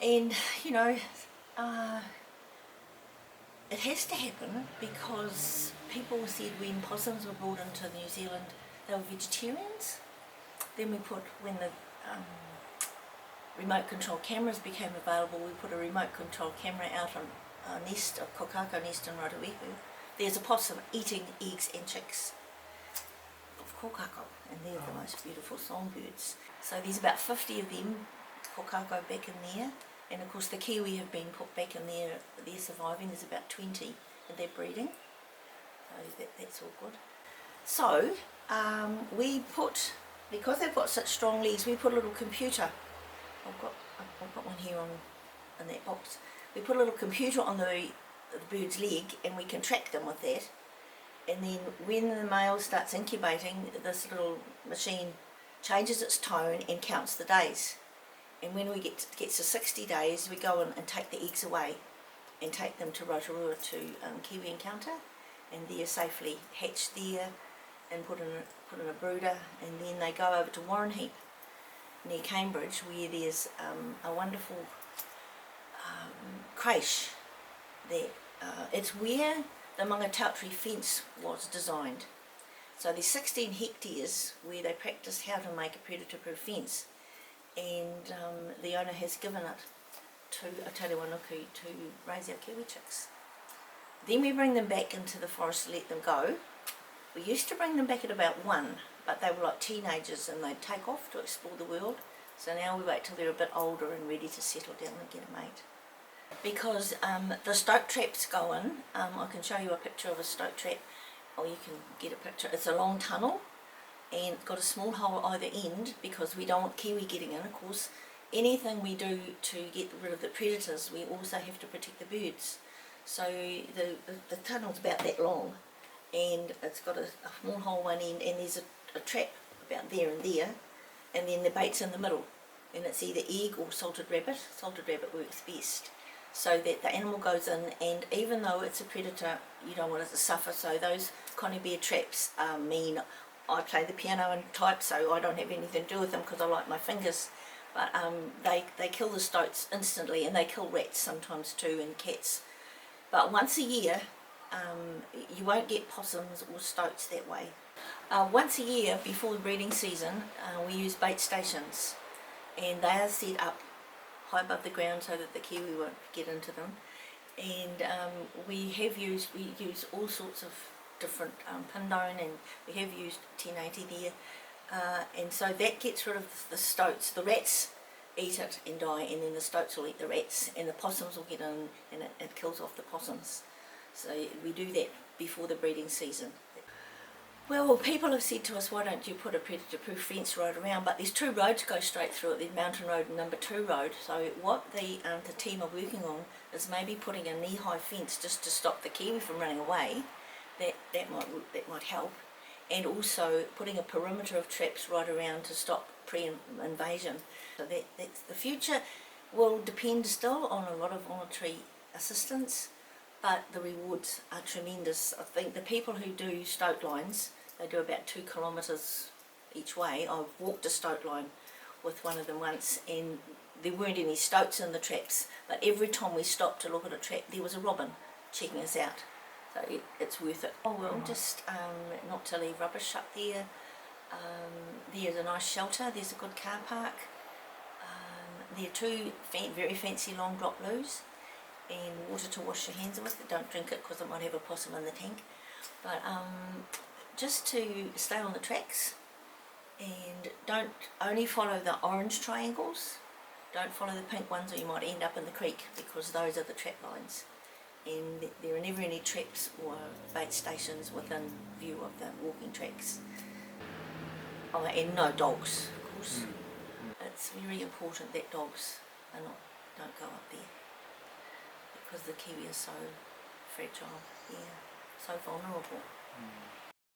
And you know, it has to happen because people said when possums were brought into New Zealand they were vegetarians. Then when the remote control cameras became available, we put a remote control camera out on a nest, a kokako nest in Ōtanewainuku. There's a possum eating eggs and chicks of kokako, and they're the most beautiful songbirds. So there's about 50 of them, kokako, back in there, and of course the Kiwi have been put back in there. They're surviving. There's about 20 and they're breeding, so that's all good. So we put, because they've got such strong legs, we put a little computer. I've got one here in that box. We put a little computer on the bird's leg and we can track them with that. And then when the male starts incubating, this little machine changes its tone and counts the days. And when we gets to 60 days, we go in and take the eggs away and take them to Rotorua to Kiwi Encounter, and they're safely hatched there and put in a brooder, and then they go over to Warrenheap near Cambridge, where there's a wonderful creche there. It's where the Mangatautari fence was designed. So there's 16 hectares where they practiced how to make a predator-proof fence, and the owner has given it to Ōtanewainuku to raise our Kiwi chicks. Then we bring them back into the forest to let them go. We used to bring them back at about 1, but they were like teenagers and they'd take off to explore the world. So now we wait till they're a bit older and ready to settle down and get a mate. Because the stoat traps go in, I can show you a picture of a stoat trap, or you can get a picture. It's a long tunnel and it's got a small hole at either end because we don't want Kiwi getting in. Of course, anything we do to get rid of the predators, we also have to protect the birds. So the tunnel's about that long, and it's got a small hole one end, and there's a trap about there, and then the bait's in the middle, and it's either egg or salted rabbit. Salted rabbit works best, so that the animal goes in, and even though it's a predator, you don't want it to suffer. So those coney bear traps mean I play the piano and type, so I don't have anything to do with them because I like my fingers. But they kill the stoats instantly, and they kill rats sometimes too, and cats. But once a year, you won't get possums or stoats that way. Once a year before the breeding season, we use bait stations, and they are set up high above the ground so that the Kiwi won't get into them. And we use all sorts of different pindone, and we have used 1080 there, and so that gets rid of the stoats. The rats eat it and die, and then the stoats will eat the rats, and the possums will get in, and it kills off the possums. So we do that before the breeding season. Well, people have said to us, why don't you put a predator-proof fence right around? But there's 2 roads go straight through it, the Mountain Road and number 2 road. So what the team are working on is maybe putting a knee-high fence just to stop the Kiwi from running away. That might help. And also putting a perimeter of traps right around to stop pre-invasion. So that's the future will depend still on a lot of voluntary assistance, but the rewards are tremendous. I think the people who do stoat lines, they do about 2 kilometres each way. I've walked a stoat line with one of them once, and there weren't any stoats in the traps, but every time we stopped to look at a trap, there was a robin checking us out. So it's worth it. Oh well, just not to leave rubbish up there. There's a nice shelter, there's a good car park. There are 2 very fancy long drop loos, and water to wash your hands with. Don't drink it because it might have a possum in the tank. But just to stay on the tracks, and don't only follow the orange triangles. Don't follow the pink ones, or you might end up in the creek, because those are the trap lines. And there are never any traps or bait stations within view of the walking tracks. Oh, and no dogs, of course. It's very important that dogs don't go up there, because the Kiwi are so fragile, so vulnerable.